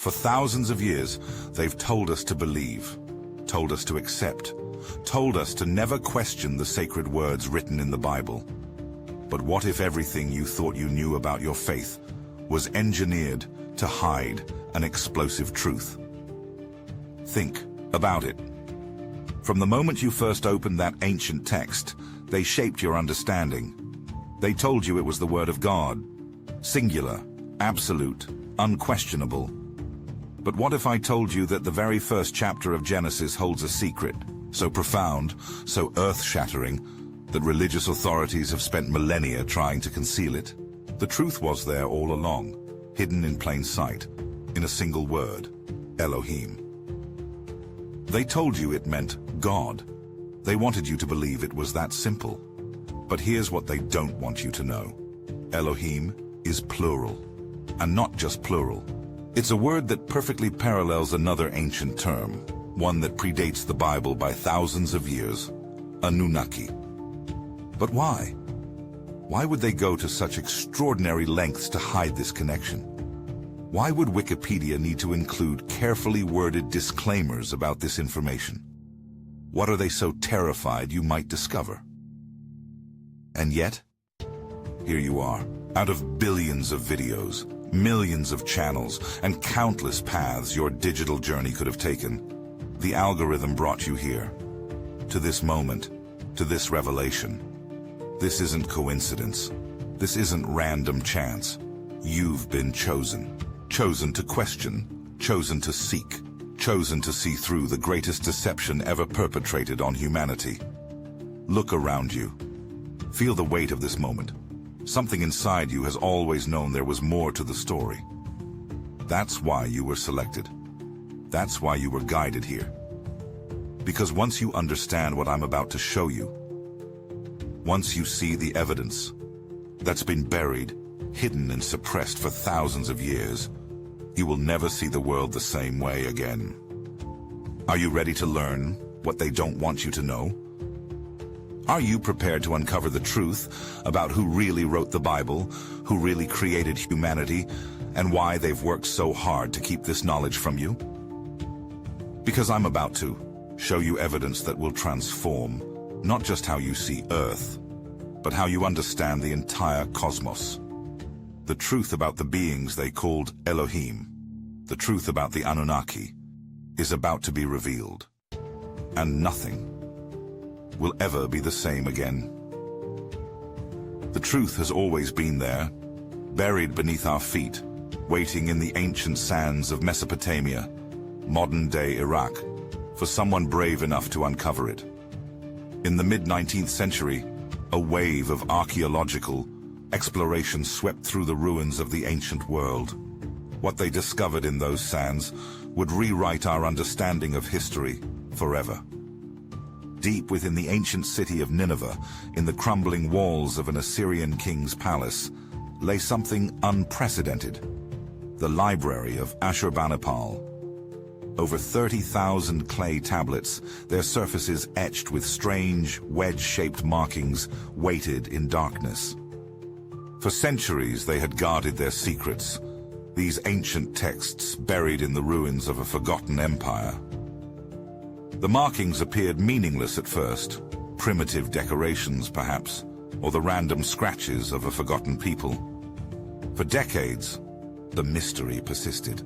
For thousands of years, they've told us to believe, told us to accept, told us to never question the sacred words written in the Bible. But what if everything you thought you knew about your faith was engineered to hide an explosive truth? Think about it. From the moment you first opened that ancient text, they shaped your understanding. They told you it was the Word of God, singular, absolute, unquestionable. But what if I told you that the very first chapter of Genesis holds a secret, so profound, so earth-shattering, that religious authorities have spent millennia trying to conceal it? The truth was there all along, hidden in plain sight, in a single word, Elohim. They told you it meant God. They wanted you to believe it was that simple. But here's what they don't want you to know. Elohim is plural, and not just plural. It's a word that perfectly parallels another ancient term, one that predates the Bible by thousands of years, Anunnaki. But why? Why would they go to such extraordinary lengths to hide this connection? Why would Wikipedia need to include carefully worded disclaimers about this information? What are they so terrified you might discover? And yet, here you are, out of billions of videos, millions of channels, and countless paths your digital journey could have taken. The algorithm brought you here, to this moment, to this revelation. This isn't coincidence. This isn't random chance. You've been chosen. Chosen to question, chosen to seek, chosen to see through the greatest deception ever perpetrated on humanity. Look around you. Feel the weight of this moment. Something inside you has always known there was more to the story. That's why you were selected. That's why you were guided here. Because once you understand what I'm about to show you, once you see the evidence that's been buried, hidden and suppressed for thousands of years, you will never see the world the same way again. Are you ready to learn what they don't want you to know? Are you prepared to uncover the truth about who really wrote the Bible, who really created humanity, and why they've worked so hard to keep this knowledge from you? Because I'm about to show you evidence that will transform not just how you see Earth, but how you understand the entire cosmos. The truth about the beings they called Elohim, the truth about the Anunnaki, is about to be revealed. And nothing will ever be the same again. The truth has always been there, buried beneath our feet, waiting in the ancient sands of Mesopotamia, modern-day Iraq, for someone brave enough to uncover it. In the mid-19th century, a wave of archaeological exploration swept through the ruins of the ancient world. What they discovered in those sands would rewrite our understanding of history forever. Deep within the ancient city of Nineveh, in the crumbling walls of an Assyrian king's palace, lay something unprecedented: the Library of Ashurbanipal. Over 30,000 clay tablets, their surfaces etched with strange, wedge-shaped markings, waited in darkness. For centuries they had guarded their secrets, these ancient texts buried in the ruins of a forgotten empire. The markings appeared meaningless at first, primitive decorations perhaps, or the random scratches of a forgotten people. For decades, the mystery persisted.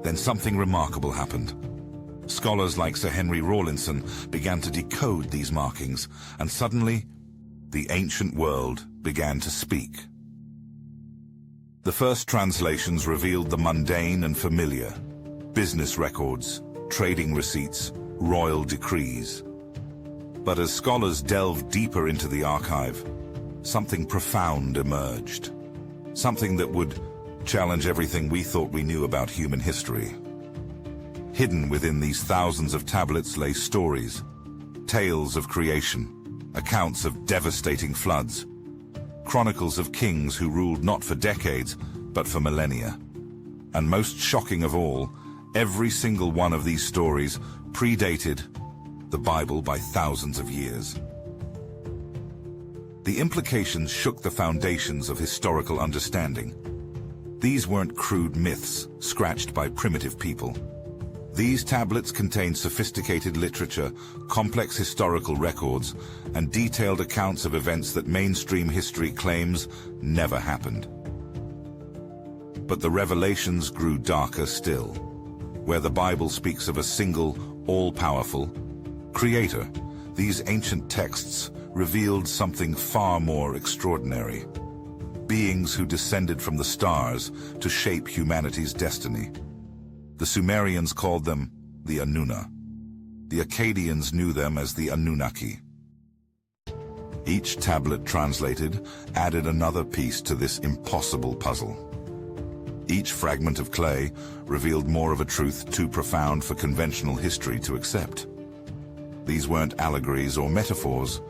Then something remarkable happened. Scholars like Sir Henry Rawlinson began to decode these markings, and suddenly, the ancient world began to speak. The first translations revealed the mundane and familiar: business records, trading receipts, royal decrees. But as scholars delved deeper into the archive, something profound emerged. Something that would challenge everything we thought we knew about human history. Hidden within these thousands of tablets lay stories, tales of creation, accounts of devastating floods, chronicles of kings who ruled not for decades, but for millennia. And most shocking of all, every single one of these stories predated the Bible by thousands of years. The implications shook the foundations of historical understanding. These weren't crude myths scratched by primitive people. These tablets contain sophisticated literature, complex historical records, and detailed accounts of events that mainstream history claims never happened. But the revelations grew darker still, where the Bible speaks of a single, all-powerful creator. These ancient texts revealed something far more extraordinary. Beings who descended from the stars to shape humanity's destiny. The Sumerians called them the Anunna. The Akkadians knew them as the Anunnaki. Each tablet translated added another piece to this impossible puzzle. Each fragment of clay revealed more of a truth too profound for conventional history to accept. These weren't allegories or metaphors.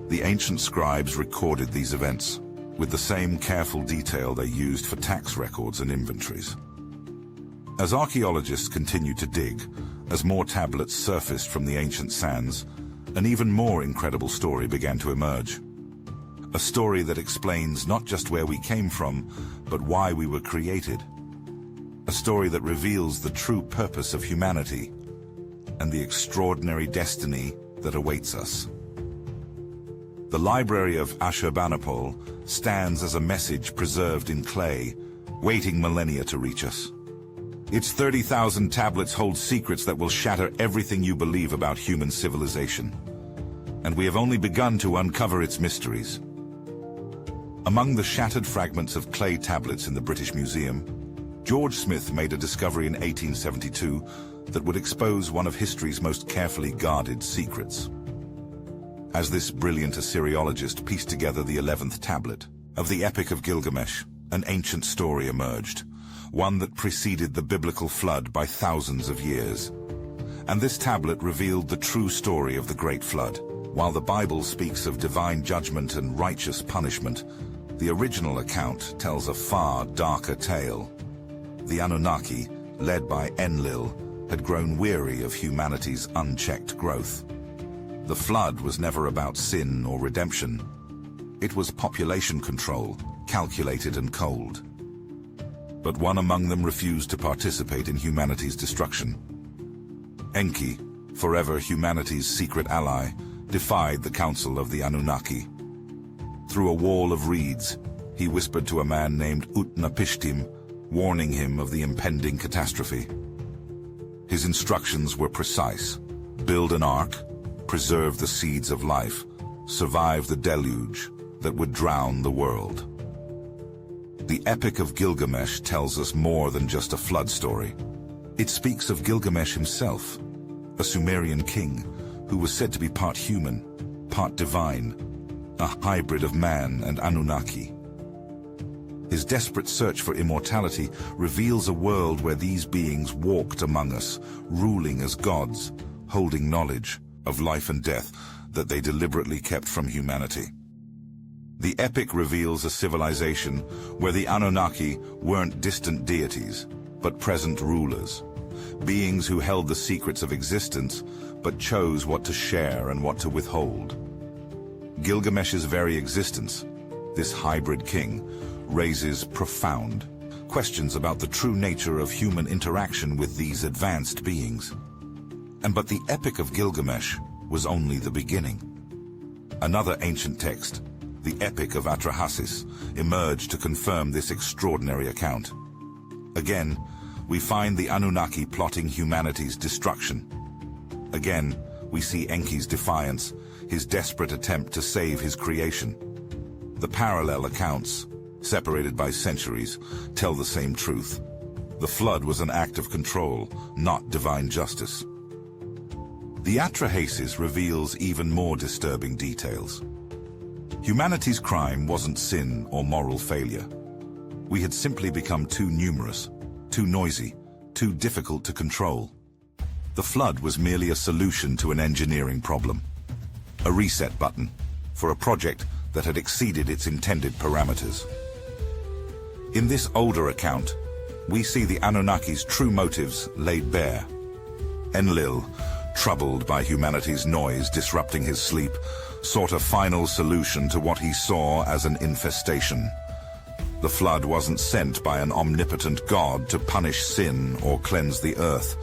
The ancient scribes recorded these events with the same careful detail they used for tax records and inventories. As archaeologists continued to dig, as more tablets surfaced from the ancient sands, an even more incredible story began to emerge. A story that explains not just where we came from, but why we were created. A story that reveals the true purpose of humanity and the extraordinary destiny that awaits us. The Library of Ashurbanipal stands as a message preserved in clay, waiting millennia to reach us. Its 30,000 tablets hold secrets that will shatter everything you believe about human civilization. And we have only begun to uncover its mysteries. Among the shattered fragments of clay tablets in the British Museum, George Smith made a discovery in 1872 that would expose one of history's most carefully guarded secrets. As this brilliant Assyriologist pieced together the 11th tablet of the Epic of Gilgamesh, an ancient story emerged, one that preceded the biblical flood by thousands of years. And this tablet revealed the true story of the Great Flood. While the Bible speaks of divine judgment and righteous punishment, the original account tells a far darker tale. The Anunnaki, led by Enlil, had grown weary of humanity's unchecked growth. The flood was never about sin or redemption. It was population control, calculated and cold. But one among them refused to participate in humanity's destruction. Enki, forever humanity's secret ally, defied the council of the Anunnaki. Through a wall of reeds, he whispered to a man named Utnapishtim, warning him of the impending catastrophe. His instructions were precise. Build an ark, preserve the seeds of life, survive the deluge that would drown the world. The Epic of Gilgamesh tells us more than just a flood story. It speaks of Gilgamesh himself, a Sumerian king who was said to be part human, part divine, a hybrid of man and Anunnaki. His desperate search for immortality reveals a world where these beings walked among us, ruling as gods, holding knowledge of life and death that they deliberately kept from humanity. The epic reveals a civilization where the Anunnaki weren't distant deities, but present rulers, beings who held the secrets of existence, but chose what to share and what to withhold. Gilgamesh's very existence, this hybrid king, raises profound questions about the true nature of human interaction with these advanced beings. But the Epic of Gilgamesh was only the beginning. Another ancient text, the Epic of Atrahasis, emerged to confirm this extraordinary account. Again, we find the Anunnaki plotting humanity's destruction. Again, we see Enki's defiance, his desperate attempt to save his creation. The parallel accounts, separated by centuries, tell the same truth. The flood was an act of control, not divine justice. The Atrahasis reveals even more disturbing details. Humanity's crime wasn't sin or moral failure. We had simply become too numerous, too noisy, too difficult to control. The flood was merely a solution to an engineering problem, a reset button for a project that had exceeded its intended parameters. In this older account, we see the Anunnaki's true motives laid bare. Enlil, troubled by humanity's noise disrupting his sleep, sought a final solution to what he saw as an infestation. The The flood wasn't sent by an omnipotent God to punish sin or cleanse the earth.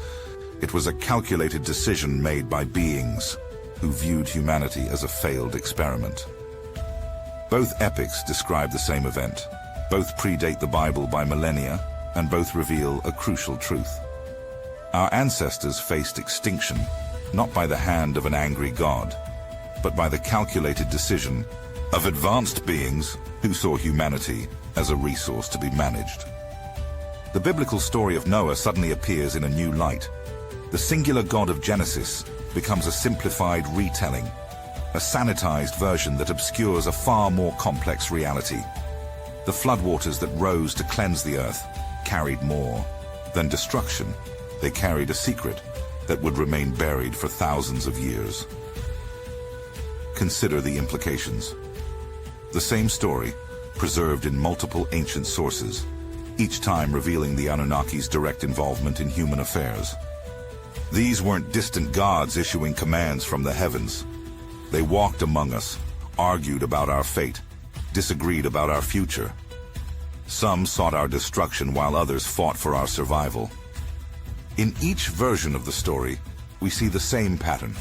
It was a calculated decision made by beings who viewed humanity as a failed experiment. Both epics describe the same event. Both predate the Bible by millennia, and both reveal a crucial truth. Our ancestors faced extinction, not by the hand of an angry God, but by the calculated decision of advanced beings who saw humanity as a resource to be managed. The biblical story of Noah suddenly appears in a new light. The singular God of Genesis becomes a simplified retelling, a sanitized version that obscures a far more complex reality. The floodwaters that rose to cleanse the earth carried more than destruction. They carried a secret that would remain buried for thousands of years. Consider the implications. The same story, preserved in multiple ancient sources, each time revealing the Anunnaki's direct involvement in human affairs. These weren't distant gods issuing commands from the heavens. They walked among us, argued about our fate, disagreed about our future. Some sought our destruction while others fought for our survival. In each version of the story, we see the same pattern.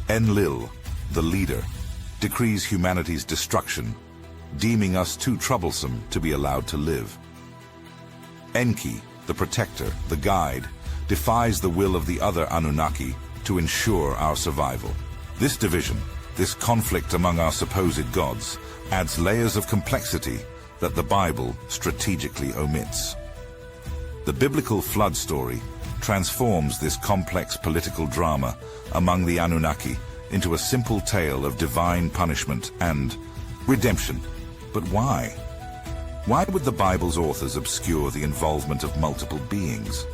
Enlil, the leader, decrees humanity's destruction, deeming us too troublesome to be allowed to live. Enki, the protector, the guide, defies the will of the other Anunnaki to ensure our survival. This division, this conflict among our supposed gods, adds layers of complexity that the Bible strategically omits. The biblical flood story transforms this complex political drama among the Anunnaki into a simple tale of divine punishment and redemption. But why? Why would the Bible's authors obscure the involvement of multiple beings?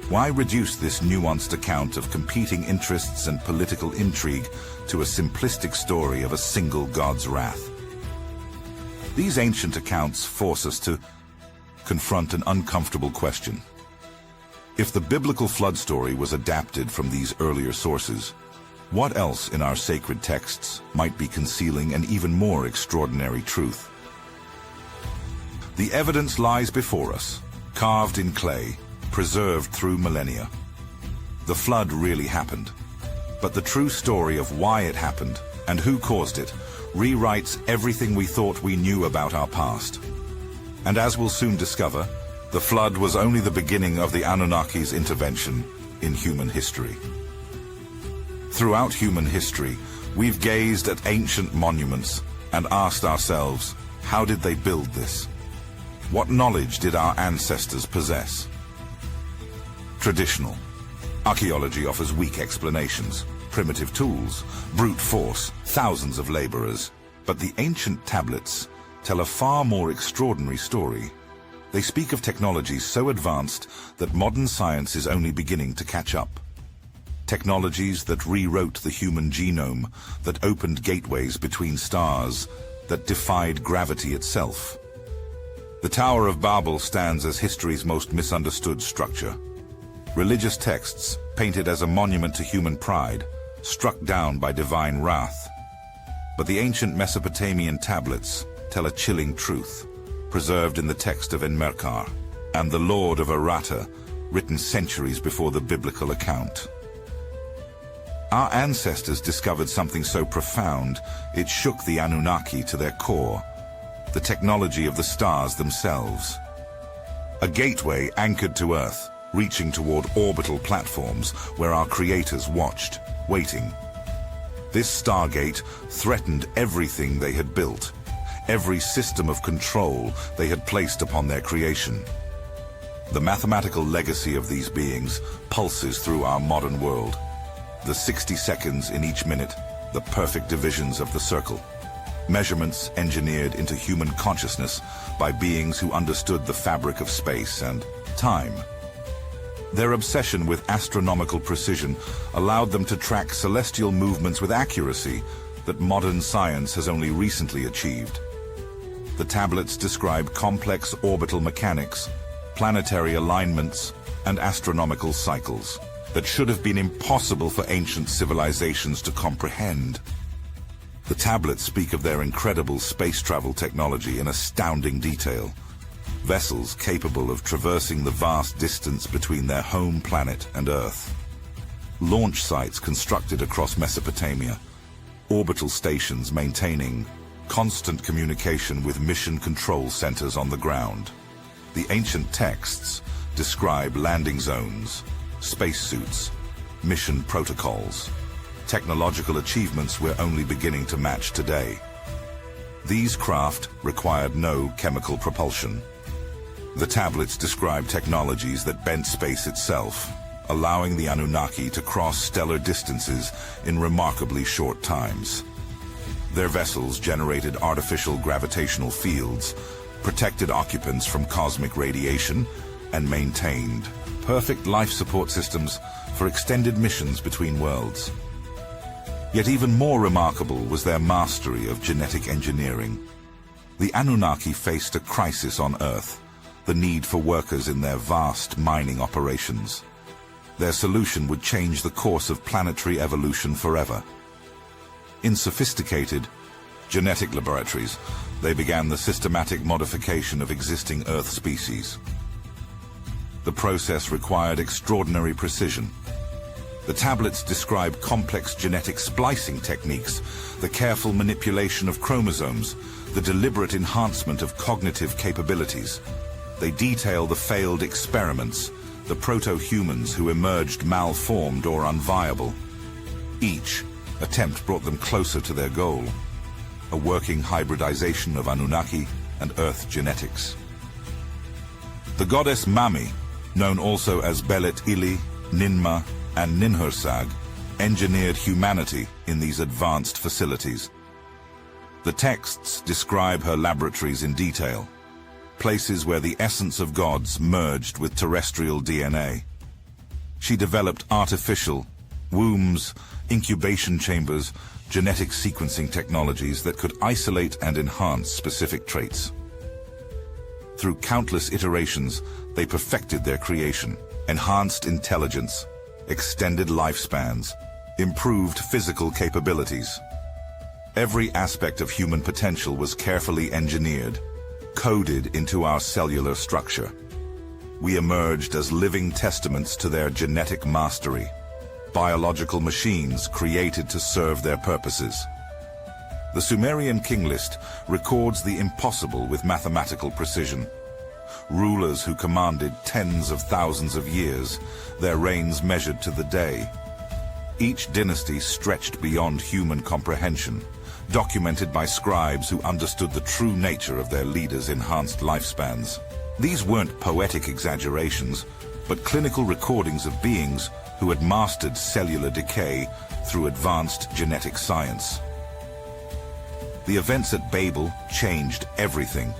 Why reduce this nuanced account of competing interests and political intrigue to a simplistic story of a single God's wrath? These ancient accounts force us to confront an uncomfortable question. If the biblical flood story was adapted from these earlier sources, what else in our sacred texts might be concealing an even more extraordinary truth? The evidence lies before us, carved in clay, preserved through millennia. The flood really happened, but the true story of why it happened and who caused it rewrites everything we thought we knew about our past. And as we'll soon discover, the flood was only the beginning of the Anunnaki's intervention in human history. Throughout human history, we've gazed at ancient monuments and asked ourselves, how did they build this? What knowledge did our ancestors possess? Traditional. Archaeology offers weak explanations, primitive tools, brute force, thousands of laborers. But the ancient tablets tell a far more extraordinary story. They speak of technologies so advanced that modern science is only beginning to catch up. Technologies that rewrote the human genome, that opened gateways between stars, that defied gravity itself. The Tower of Babel stands as history's most misunderstood structure. Religious texts, painted as a monument to human pride, struck down by divine wrath. But the ancient Mesopotamian tablets tell a chilling truth, preserved in the text of Enmerkar and the Lord of Aratta, written centuries before the biblical account. Our ancestors discovered something so profound, it shook the Anunnaki to their core, the technology of the stars themselves. A gateway anchored to Earth, reaching toward orbital platforms where our creators watched, waiting. This stargate threatened everything they had built, every system of control they had placed upon their creation. The mathematical legacy of these beings pulses through our modern world. The 60 seconds in each minute, the perfect divisions of the circle. Measurements engineered into human consciousness by beings who understood the fabric of space and time. Their obsession with astronomical precision allowed them to track celestial movements with accuracy that modern science has only recently achieved. The tablets describe complex orbital mechanics, planetary alignments, and astronomical cycles that should have been impossible for ancient civilizations to comprehend. The tablets speak of their incredible space travel technology in astounding detail. Vessels capable of traversing the vast distance between their home planet and Earth. Launch sites constructed across Mesopotamia. Orbital stations maintaining constant communication with mission control centers on the ground. The ancient texts describe landing zones, spacesuits, mission protocols. Technological achievements we're only beginning to match today. These craft required no chemical propulsion. The tablets describe technologies that bent space itself, allowing the Anunnaki to cross stellar distances in remarkably short times. Their vessels generated artificial gravitational fields, protected occupants from cosmic radiation, and maintained perfect life support systems for extended missions between worlds. Yet even more remarkable was their mastery of genetic engineering. The Anunnaki faced a crisis on Earth, the need for workers in their vast mining operations. Their solution would change the course of planetary evolution forever. In sophisticated, genetic laboratories, they began the systematic modification of existing Earth species. The process required extraordinary precision. The tablets describe complex genetic splicing techniques, the careful manipulation of chromosomes, the deliberate enhancement of cognitive capabilities. They detail the failed experiments, the proto-humans who emerged malformed or unviable. Each attempt brought them closer to their goal, a working hybridization of Anunnaki and Earth genetics. The goddess Mami, known also as Belet Ili, Ninmah, and Ninhursag, engineered humanity in these advanced facilities. The texts describe her laboratories in detail, places where the essence of gods merged with terrestrial DNA. She developed artificial wombs, incubation chambers, genetic sequencing technologies that could isolate and enhance specific traits. Through countless iterations, they perfected their creation, enhanced intelligence, extended lifespans, improved physical capabilities. Every aspect of human potential was carefully engineered, coded into our cellular structure. We emerged as living testaments to their genetic mastery, biological machines created to serve their purposes. The Sumerian king list records the impossible with mathematical precision. Rulers who commanded tens of thousands of years, their reigns measured to the day. Each dynasty stretched beyond human comprehension, documented by scribes who understood the true nature of their leaders' enhanced lifespans. These weren't poetic exaggerations, but clinical recordings of beings who had mastered cellular decay through advanced genetic science. The events at Babel changed everything.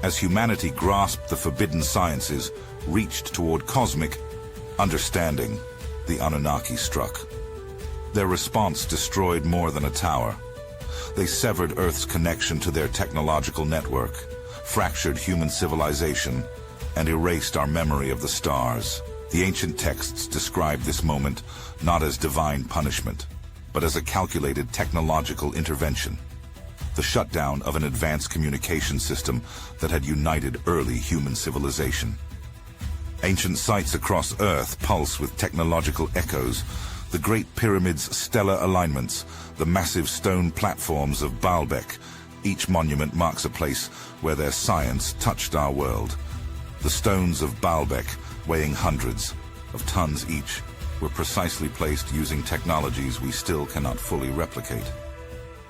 As humanity grasped the forbidden sciences, reached toward cosmic understanding, the Anunnaki struck. Their response destroyed more than a tower. They severed Earth's connection to their technological network, fractured human civilization, and erased our memory of the stars. The ancient texts describe this moment not as divine punishment, but as a calculated technological intervention. The shutdown of an advanced communication system that had united early human civilization. Ancient sites across Earth pulse with technological echoes. The Great Pyramid's stellar alignments, the massive stone platforms of Baalbek. Each monument marks a place where their science touched our world. The stones of Baalbek, weighing hundreds of tons each, were precisely placed using technologies we still cannot fully replicate.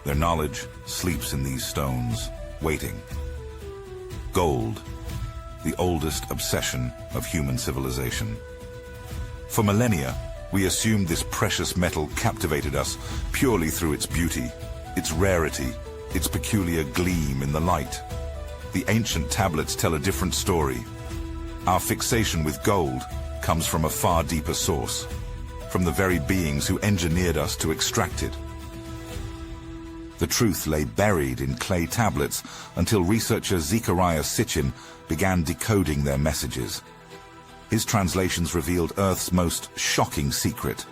Their knowledge sleeps in these stones, waiting. Gold, the oldest obsession of human civilization. For millennia, we assumed this precious metal captivated us purely through its beauty, its rarity, its peculiar gleam in the light. The ancient tablets tell a different story. Our fixation with gold comes from a far deeper source, from the very beings who engineered us to extract it. The truth lay buried in clay tablets until researcher Zechariah Sitchin began decoding their messages. His translations revealed Earth's most shocking secret.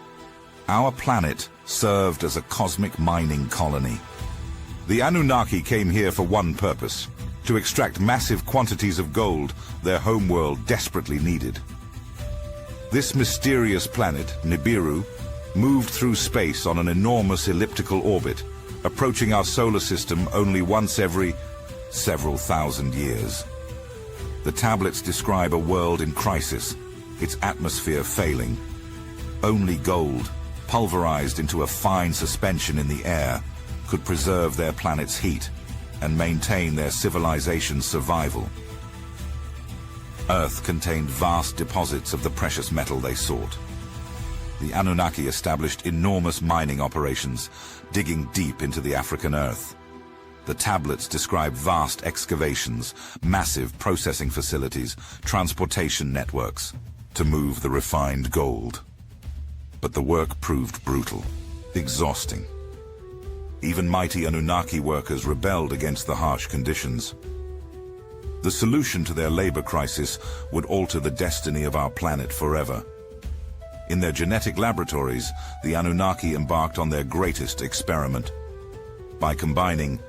Our planet served as a cosmic mining colony. The Anunnaki came here for one purpose: to extract massive quantities of gold their homeworld desperately needed. This mysterious planet, Nibiru, moved through space on an enormous elliptical orbit, approaching our solar system only once every several thousand years. The tablets describe a world in crisis, its atmosphere failing. Only gold, pulverized into a fine suspension in the air, could preserve their planet's heat and maintain their civilization's survival. Earth contained vast deposits of the precious metal they sought. The Anunnaki established enormous mining operations, digging deep into the African earth. The tablets describe vast excavations, massive processing facilities, transportation networks to move the refined gold. But the work proved brutal, exhausting. Even mighty Anunnaki workers rebelled against the harsh conditions. The solution to their labor crisis would alter the destiny of our planet forever. In their genetic laboratories, the Anunnaki embarked on their greatest experiment. By combining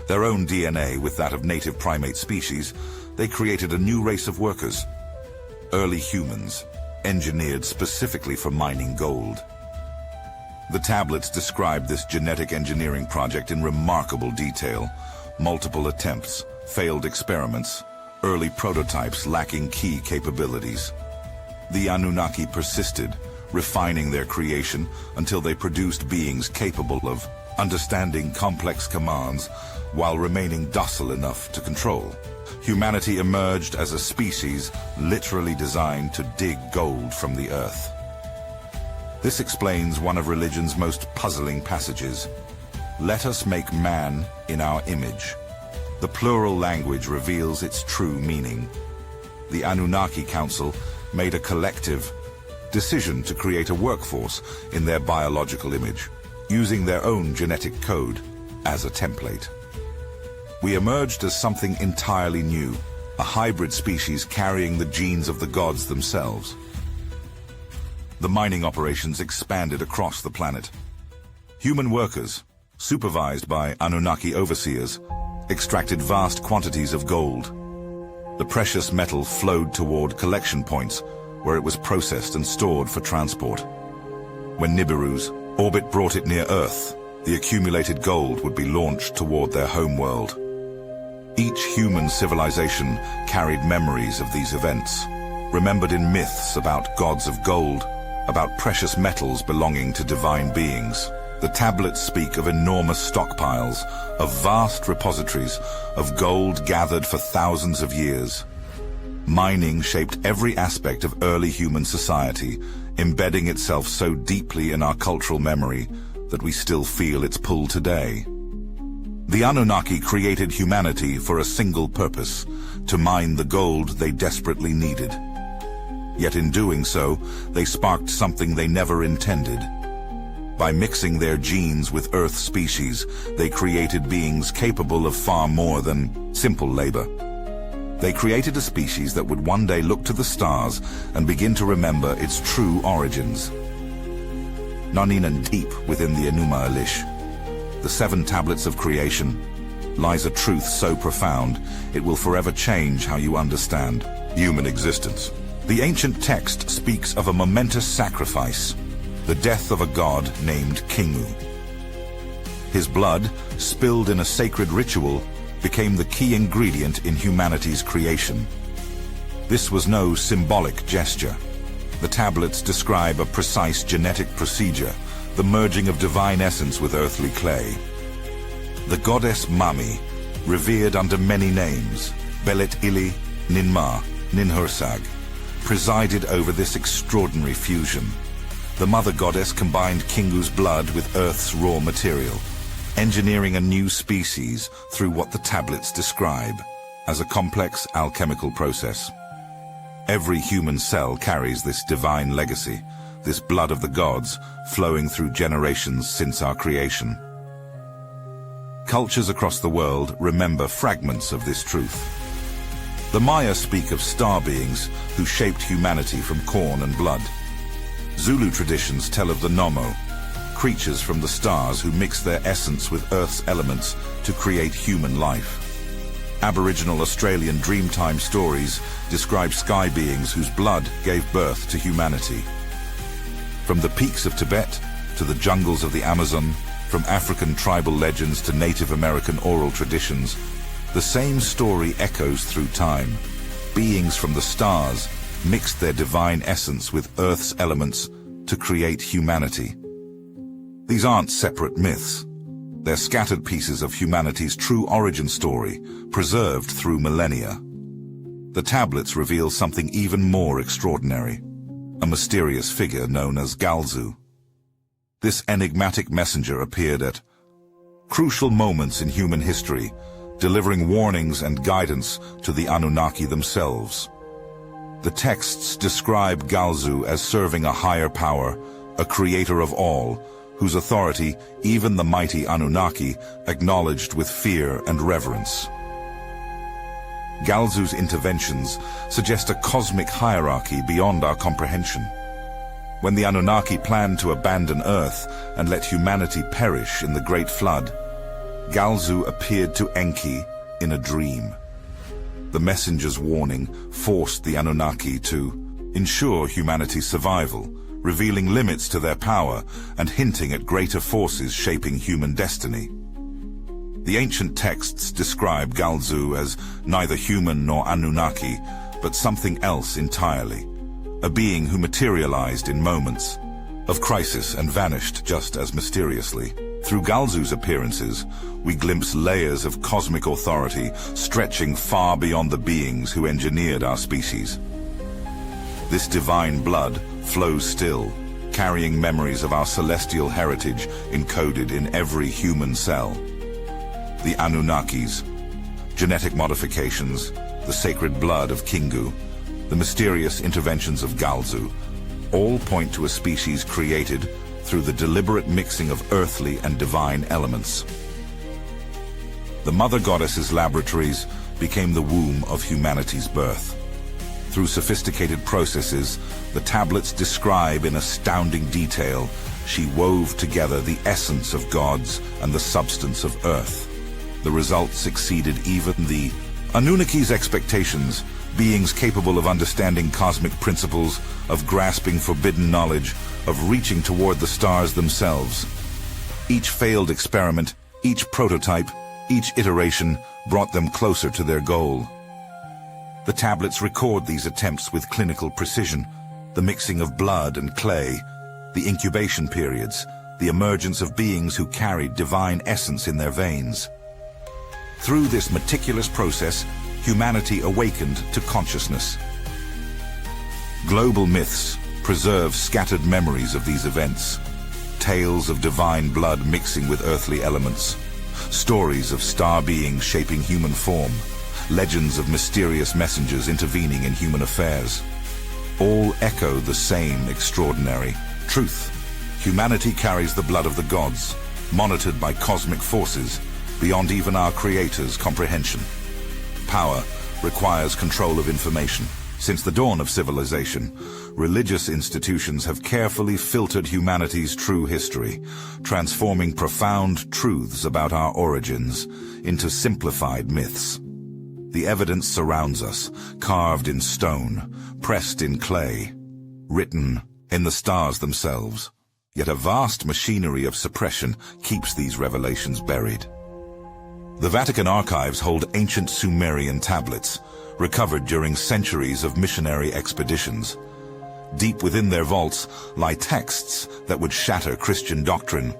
their own DNA with that of native primate species, they created a new race of workers, early humans, engineered specifically for mining gold. The tablets describe this genetic engineering project in remarkable detail: multiple attempts, failed experiments, early prototypes lacking key capabilities. The Anunnaki persisted, refining their creation until they produced beings capable of understanding complex commands while remaining docile enough to control. Humanity emerged as a species literally designed to dig gold from the earth. This explains one of religion's most puzzling passages. Let us make man in our image. The plural language reveals its true meaning. The Anunnaki Council made a collective decision to create a workforce in their biological image, using their own genetic code as a template. We emerged as something entirely new, a hybrid species carrying the genes of the gods themselves. The mining operations expanded across the planet. Human workers, supervised by Anunnaki overseers, extracted vast quantities of gold. The precious metal flowed toward collection points, where it was processed and stored for transport. When Nibiru's orbit brought it near Earth, the accumulated gold would be launched toward their homeworld. Each human civilization carried memories of these events, remembered in myths about gods of gold, about precious metals belonging to divine beings. The tablets speak of enormous stockpiles, of vast repositories of gold gathered for thousands of years. Mining shaped every aspect of early human society, embedding itself so deeply in our cultural memory that we still feel its pull today. The Anunnaki created humanity for a single purpose: to mine the gold they desperately needed. Yet in doing so, they sparked something they never intended. By mixing their genes with Earth species, they created beings capable of far more than simple labor. They created a species that would one day look to the stars and begin to remember its true origins. Deep within the Enuma Elish, the 7 tablets of creation, lies a truth so profound it will forever change how you understand human existence. The ancient text speaks of a momentous sacrifice, the death of a god named Kingu. His blood, spilled in a sacred ritual, became the key ingredient in humanity's creation. This was no symbolic gesture. The tablets describe a precise genetic procedure, the merging of divine essence with earthly clay. The goddess Mami, revered under many names, Belet Ili, Ninmah, Ninhursag, presided over this extraordinary fusion. The mother goddess combined Kingu's blood with Earth's raw material, engineering a new species through what the tablets describe as a complex alchemical process. Every human cell carries this divine legacy, this blood of the gods flowing through generations since our creation. Cultures across the world remember fragments of this truth. The Maya speak of star beings who shaped humanity from corn and blood. Zulu traditions tell of the Nomo, creatures from the stars who mix their essence with Earth's elements to create human life. Aboriginal Australian Dreamtime stories describe sky beings whose blood gave birth to humanity. From the peaks of Tibet to the jungles of the Amazon, from African tribal legends to Native American oral traditions, the same story echoes through time. Beings from the stars mixed their divine essence with Earth's elements to create humanity. These aren't separate myths. They're scattered pieces of humanity's true origin story, preserved through millennia. The tablets reveal something even more extraordinary, a mysterious figure known as Galzu. This enigmatic messenger appeared at crucial moments in human history, delivering warnings and guidance to the Anunnaki themselves. The texts describe Galzu as serving a higher power, a creator of all, whose authority even the mighty Anunnaki acknowledged with fear and reverence. Galzu's interventions suggest a cosmic hierarchy beyond our comprehension. When the Anunnaki planned to abandon Earth and let humanity perish in the Great Flood, Galzu appeared to Enki in a dream. The messenger's warning forced the Anunnaki to ensure humanity's survival, revealing limits to their power and hinting at greater forces shaping human destiny. The ancient texts describe Galzu as neither human nor Anunnaki, but something else entirely, a being who materialized in moments of crisis and vanished just as mysteriously. Through Galzu's appearances, we glimpse layers of cosmic authority stretching far beyond the beings who engineered our species. This divine blood flows still, carrying memories of our celestial heritage encoded in every human cell. The Anunnakis, genetic modifications, the sacred blood of Kingu, the mysterious interventions of Galzu, all point to a species created through the deliberate mixing of earthly and divine elements. The Mother Goddess's laboratories became the womb of humanity's birth. Through sophisticated processes, the tablets describe in astounding detail, she wove together the essence of gods and the substance of earth. The results exceeded even the Anunnaki's expectations, beings capable of understanding cosmic principles, of grasping forbidden knowledge, of reaching toward the stars themselves. Each failed experiment, each prototype, each iteration brought them closer to their goal. The tablets record these attempts with clinical precision, the mixing of blood and clay, the incubation periods, the emergence of beings who carried divine essence in their veins. Through this meticulous process, humanity awakened to consciousness. Global myths preserve scattered memories of these events, tales of divine blood mixing with earthly elements, stories of star beings shaping human form, legends of mysterious messengers intervening in human affairs. All echo the same extraordinary truth. Humanity carries the blood of the gods, monitored by cosmic forces beyond even our Creator's comprehension. Power requires control of information. Since the dawn of civilization, religious institutions have carefully filtered humanity's true history, transforming profound truths about our origins into simplified myths. The evidence surrounds us, carved in stone, pressed in clay, written in the stars themselves. Yet a vast machinery of suppression keeps these revelations buried. The Vatican archives hold ancient Sumerian tablets, recovered during centuries of missionary expeditions. Deep within their vaults lie texts that would shatter Christian doctrine,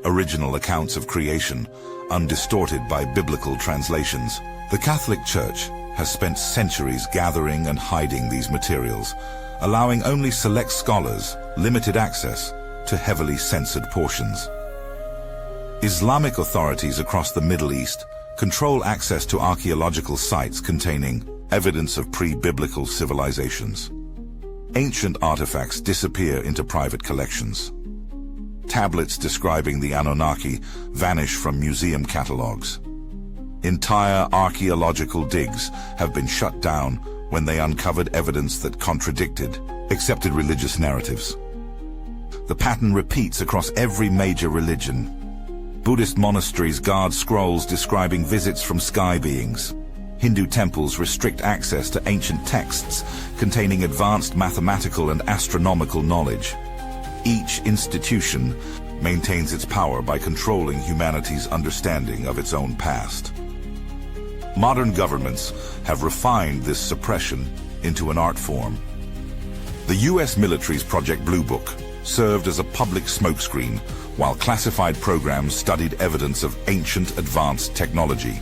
original accounts of creation, undistorted by biblical translations. The Catholic Church has spent centuries gathering and hiding these materials, allowing only select scholars limited access to heavily censored portions. Islamic authorities across the Middle East control access to archaeological sites containing evidence of pre-biblical civilizations. Ancient artifacts disappear into private collections. Tablets describing the Anunnaki vanish from museum catalogs. Entire archaeological digs have been shut down when they uncovered evidence that contradicted accepted religious narratives. The pattern repeats across every major religion. Buddhist monasteries guard scrolls describing visits from sky beings. Hindu temples restrict access to ancient texts containing advanced mathematical and astronomical knowledge. Each institution maintains its power by controlling humanity's understanding of its own past. Modern governments have refined this suppression into an art form. The U.S. military's Project Blue Book served as a public smokescreen, while classified programs studied evidence of ancient advanced technology.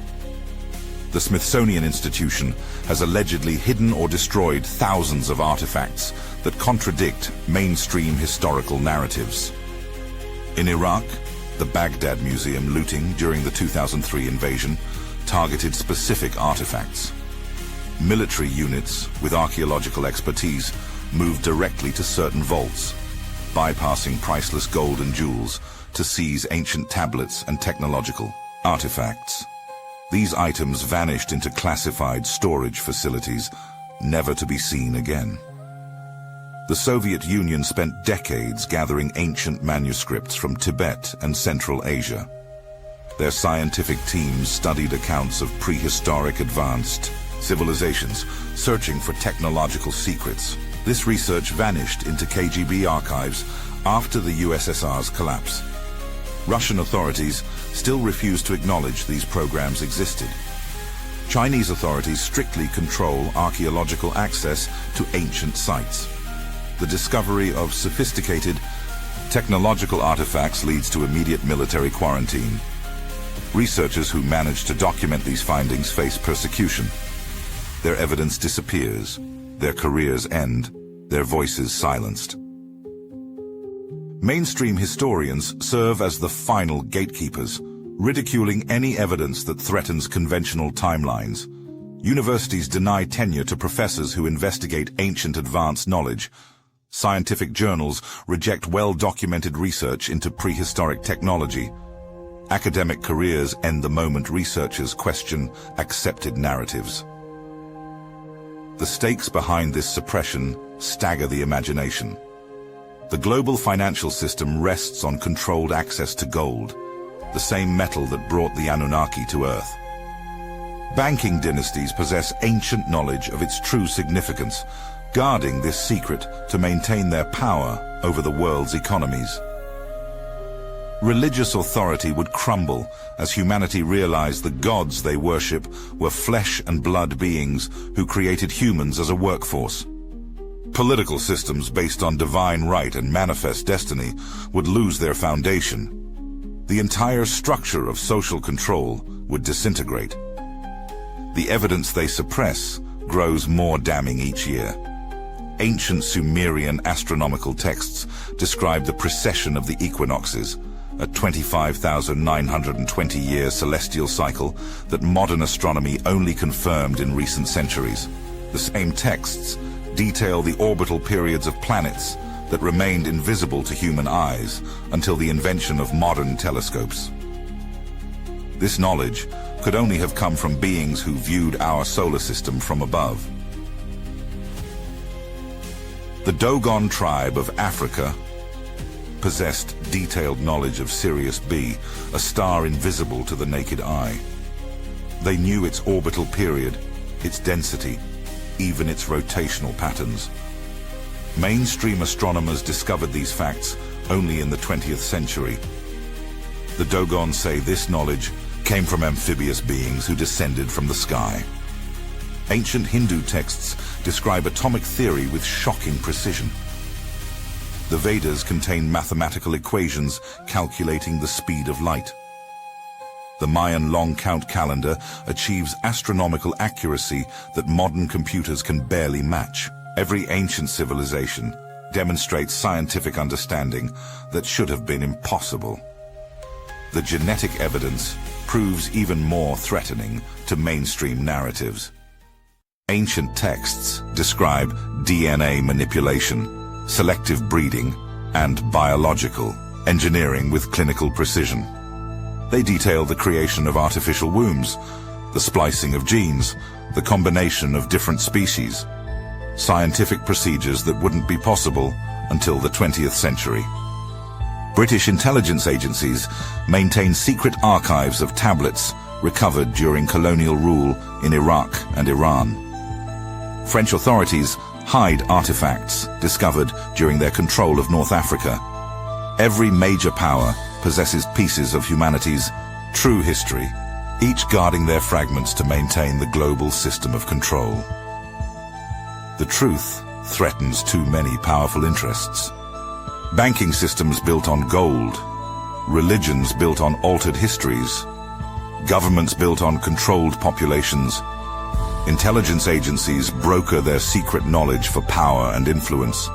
The Smithsonian Institution has allegedly hidden or destroyed thousands of artifacts that contradict mainstream historical narratives. In Iraq, the Baghdad Museum looting during the 2003 invasion targeted specific artifacts. Military units with archaeological expertise moved directly to certain vaults, bypassing priceless gold and jewels to seize ancient tablets and technological artifacts. These items vanished into classified storage facilities, never to be seen again. The Soviet Union spent decades gathering ancient manuscripts from Tibet and Central Asia. Their scientific teams studied accounts of prehistoric advanced civilizations, searching for technological secrets. This research vanished into KGB archives after the USSR's collapse. Russian authorities still refuse to acknowledge these programs existed. Chinese authorities strictly control archaeological access to ancient sites. The discovery of sophisticated technological artifacts leads to immediate military quarantine. Researchers who manage to document these findings face persecution. Their evidence disappears, their careers end, their voices silenced. Mainstream historians serve as the final gatekeepers, ridiculing any evidence that threatens conventional timelines. Universities deny tenure to professors who investigate ancient advanced knowledge. Scientific journals reject well-documented research into prehistoric technology. Academic careers end the moment researchers question accepted narratives. The stakes behind this suppression stagger the imagination. The global financial system rests on controlled access to gold, the same metal that brought the Anunnaki to Earth. Banking dynasties possess ancient knowledge of its true significance, guarding this secret to maintain their power over the world's economies. Religious authority would crumble as humanity realized the gods they worship were flesh and blood beings who created humans as a workforce. Political systems based on divine right and manifest destiny would lose their foundation. The entire structure of social control would disintegrate. The evidence they suppress grows more damning each year. Ancient Sumerian astronomical texts describe the precession of the equinoxes, a 25,920-year celestial cycle that modern astronomy only confirmed in recent centuries. The same texts detail the orbital periods of planets that remained invisible to human eyes until the invention of modern telescopes. This knowledge could only have come from beings who viewed our solar system from above. The Dogon tribe of Africa possessed detailed knowledge of Sirius B, a star invisible to the naked eye. They knew its orbital period, its density, even its rotational patterns. Mainstream astronomers discovered these facts only in the 20th century. The Dogon say this knowledge came from amphibious beings who descended from the sky. Ancient Hindu texts describe atomic theory with shocking precision. The Vedas contain mathematical equations calculating the speed of light. The Mayan long count calendar achieves astronomical accuracy that modern computers can barely match. Every ancient civilization demonstrates scientific understanding that should have been impossible. The genetic evidence proves even more threatening to mainstream narratives. Ancient texts describe DNA manipulation, selective breeding, and biological engineering with clinical precision. They detail the creation of artificial wombs, the splicing of genes, the combination of different species, scientific procedures that wouldn't be possible until the 20th century. British intelligence agencies maintain secret archives of tablets recovered during colonial rule in Iraq and Iran. French authorities hide artifacts discovered during their control of North Africa. Every major power possesses pieces of humanity's true history, each guarding their fragments to maintain the global system of control. The truth threatens too many powerful interests. Banking systems built on gold, religions built on altered histories, governments built on controlled populations. Intelligence agencies broker their secret knowledge for power and influence.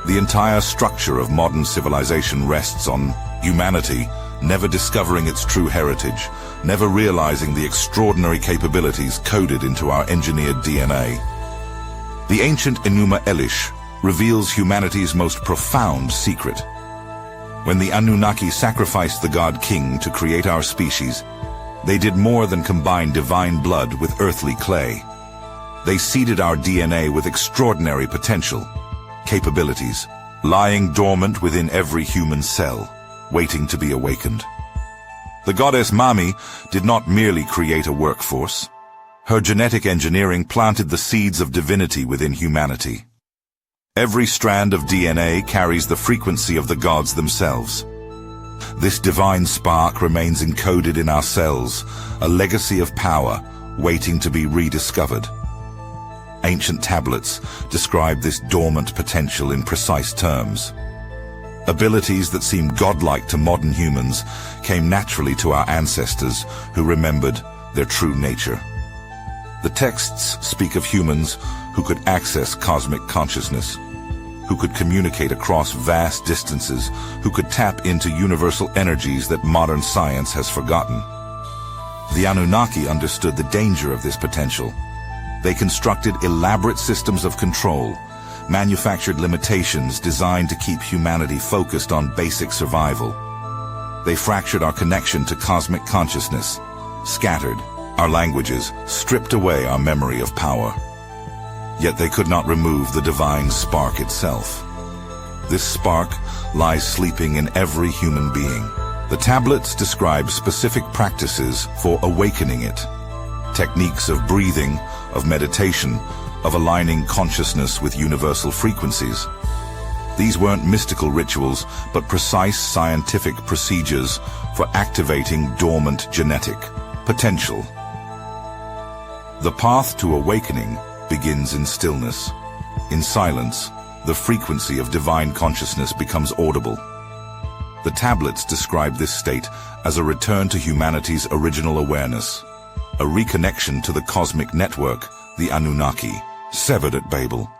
The entire structure of modern civilization rests on humanity never discovering its true heritage, never realizing the extraordinary capabilities coded into our engineered DNA. The ancient Enuma Elish reveals humanity's most profound secret. When the Anunnaki sacrificed the god king to create our species, they did more than combine divine blood with earthly clay. They seeded our DNA with extraordinary potential, capabilities, lying dormant within every human cell, waiting to be awakened. The goddess Mami did not merely create a workforce. Her genetic engineering planted the seeds of divinity within humanity. Every strand of DNA carries the frequency of the gods themselves. This divine spark remains encoded in our cells, a legacy of power waiting to be rediscovered. Ancient tablets describe this dormant potential in precise terms. Abilities that seem godlike to modern humans came naturally to our ancestors who remembered their true nature. The texts speak of humans who could access cosmic consciousness, who could communicate across vast distances, who could tap into universal energies that modern science has forgotten. The Anunnaki understood the danger of this potential. They constructed elaborate systems of control, manufactured limitations designed to keep humanity focused on basic survival. They fractured our connection to cosmic consciousness, scattered our languages, stripped away our memory of power. Yet they could not remove the divine spark itself. This spark lies sleeping in every human being. The tablets describe specific practices for awakening it. Techniques of breathing, of meditation, of aligning consciousness with universal frequencies. These weren't mystical rituals, but precise scientific procedures for activating dormant genetic potential. The path to awakening begins in stillness. In silence, the frequency of divine consciousness becomes audible. The tablets describe this state as a return to humanity's original awareness, a reconnection to the cosmic network, the Anunnaki, severed at Babel.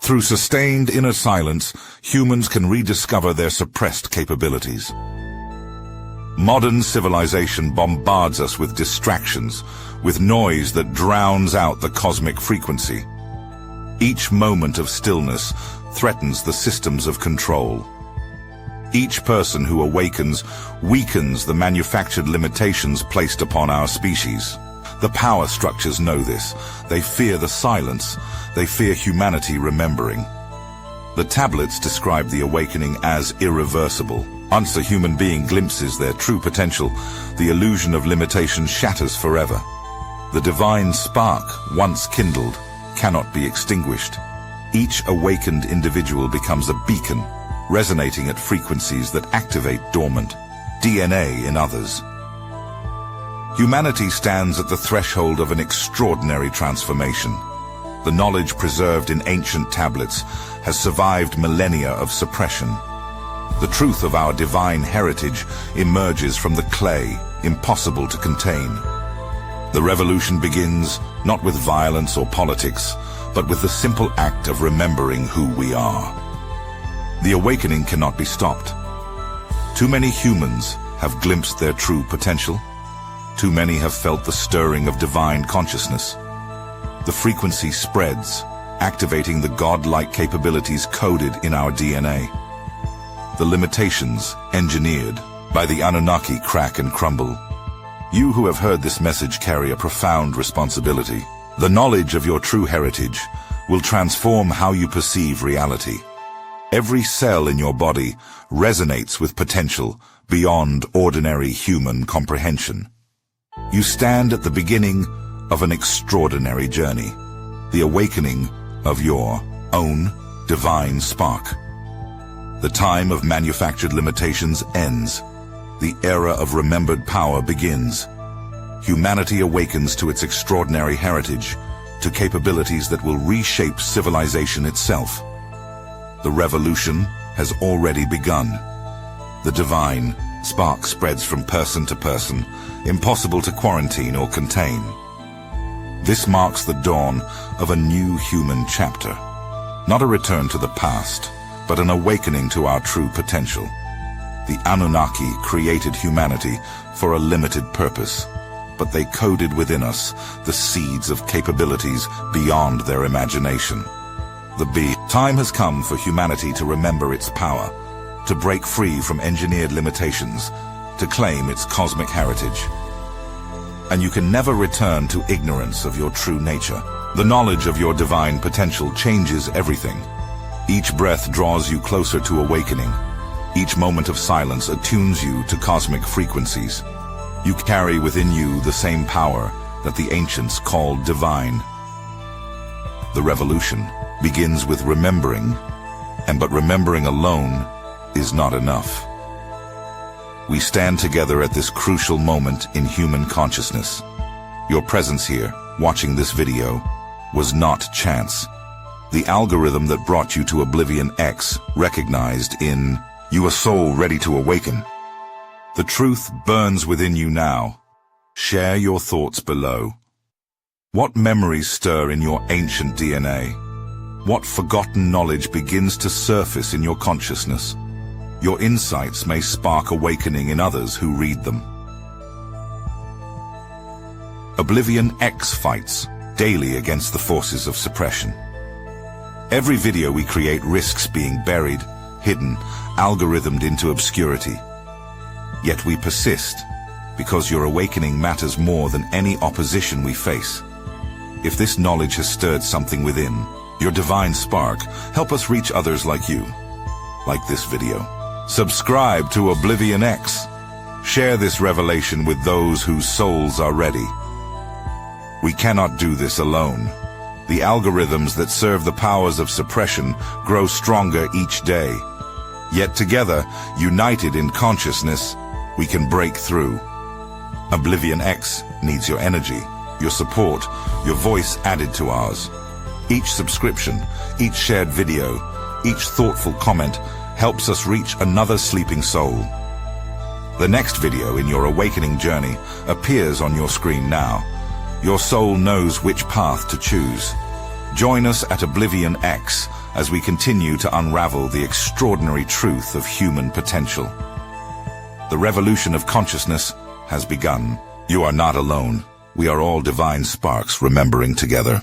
Through sustained inner silence, humans can rediscover their suppressed capabilities. Modern civilization bombards us with distractions, with noise that drowns out the cosmic frequency. Each moment of stillness threatens the systems of control. Each person who awakens weakens the manufactured limitations placed upon our species. The power structures know this. They fear the silence. They fear humanity remembering. The tablets describe the awakening as irreversible. Once a human being glimpses their true potential, the illusion of limitation shatters forever. The divine spark, once kindled, cannot be extinguished. Each awakened individual becomes a beacon, resonating at frequencies that activate dormant DNA in others. Humanity stands at the threshold of an extraordinary transformation. The knowledge preserved in ancient tablets has survived millennia of suppression. The truth of our divine heritage emerges from the clay, impossible to contain. The revolution begins not with violence or politics, but with the simple act of remembering who we are. The awakening cannot be stopped. Too many humans have glimpsed their true potential. Too many have felt the stirring of divine consciousness. The frequency spreads, activating the godlike capabilities coded in our DNA. The limitations engineered by the Anunnaki crack and crumble. You who have heard this message carry a profound responsibility. The knowledge of your true heritage will transform how you perceive reality. Every cell in your body resonates with potential beyond ordinary human comprehension. You stand at the beginning of an extraordinary journey, the awakening of your own divine spark. The time of manufactured limitations ends. The era of remembered power begins. Humanity awakens to its extraordinary heritage, to capabilities that will reshape civilization itself. The revolution has already begun. The divine spark spreads from person to person, impossible to quarantine or contain. This marks the dawn of a new human chapter. Not a return to the past, but an awakening to our true potential. The Anunnaki created humanity for a limited purpose, but they coded within us the seeds of capabilities beyond their imagination. Time has come for humanity to remember its power, to break free from engineered limitations, to claim its cosmic heritage. And you can never return to ignorance of your true nature. The knowledge of your divine potential changes everything. Each breath draws you closer to awakening. Each moment of silence attunes you to cosmic frequencies. You carry within you the same power that the ancients called divine. The revolution begins with remembering, but remembering alone is not enough. We stand together at this crucial moment in human consciousness. Your presence here, watching this video, was not chance. The algorithm that brought you to Oblivion X recognized in you a soul ready to awaken. The truth burns within you now. Share your thoughts below. What memories stir in your ancient DNA? What forgotten knowledge begins to surface in your consciousness? Your insights may spark awakening in others who read them. Oblivion X fights daily against the forces of suppression. Every video we create risks being buried, hidden, algorithmed into obscurity. Yet we persist, because your awakening matters more than any opposition we face. If this knowledge has stirred something within, your divine spark, help us reach others like you. Like this video. Subscribe to Oblivion X. Share this revelation with those whose souls are ready. We cannot do this alone. The algorithms that serve the powers of suppression grow stronger each day. Yet together, united in consciousness, we can break through. Oblivion X needs your energy, your support, your voice added to ours. Each subscription, each shared video, each thoughtful comment helps us reach another sleeping soul. The next video in your awakening journey appears on your screen now. Your soul knows which path to choose. Join us at Oblivion X as we continue to unravel the extraordinary truth of human potential. The revolution of consciousness has begun. You are not alone. We are all divine sparks remembering together.